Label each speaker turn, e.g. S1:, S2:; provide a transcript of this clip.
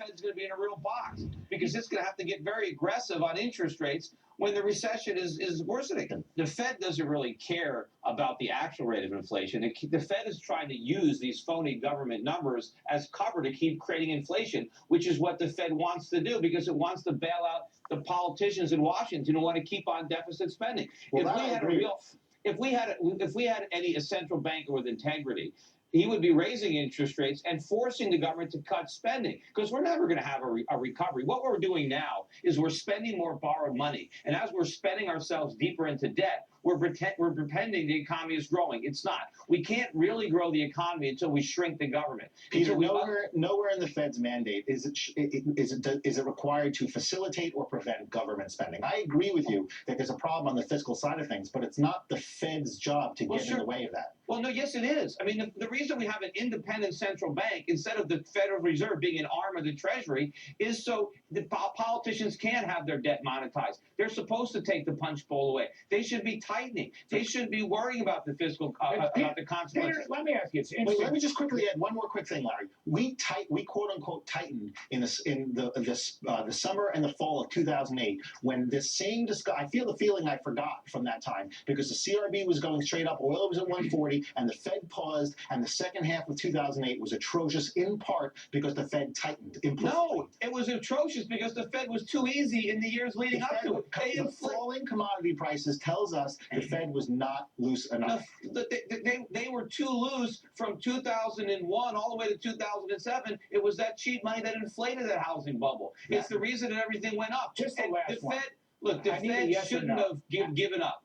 S1: Fed's going to be in a real box because it's going to have to get very aggressive on interest rates when the recession is worsening. The Fed doesn't really care about the actual rate of inflation. The Fed is trying to use these phony government numbers as cover to keep creating inflation, which is what the Fed wants to do because it wants to bail out the politicians in Washington who want to keep on deficit spending.
S2: Well,
S1: If we had any central banker with integrity, he would be raising interest rates and forcing the government to cut spending because we're never going to have a recovery. What we're doing now is we're spending more borrowed money. And as we're spending ourselves deeper into debt, we're pretending the economy is growing. It's not. We can't really grow the economy until we shrink the government.
S2: Peter, nowhere in the Fed's mandate is it required to facilitate or prevent government spending. I agree with you that there's a problem on the fiscal side of things, but it's not the Fed's job to get in the way of that.
S1: Well, no, yes, it is. I mean, the reason we have an independent central bank instead of the Federal Reserve being an arm of the Treasury is so the politicians can have their debt monetized. They're supposed to take the punch bowl away. They should be tightening. They shouldn't be worrying about the fiscal about the consequences.
S3: Peter, let me ask you.
S2: Wait, let me just quickly add one more quick thing, Larry. We quote unquote tightened in the summer and the fall of 2008 when this same I feel the feeling I forgot from that time because the CRB was going straight up, oil was at 140, and the Fed paused, and the second half of 2008 was atrocious in part because the Fed tightened implicitly.
S1: No, it was atrocious because the Fed was too easy in the years leading up to it.
S2: The falling commodity prices tells us the Fed was not loose enough.
S1: They were too loose from 2001 all the way to 2007. It was that cheap money that inflated that housing bubble.
S2: Yeah.
S1: It's the reason that everything went up.
S3: Just the last one.
S1: Look, the Fed shouldn't have given up.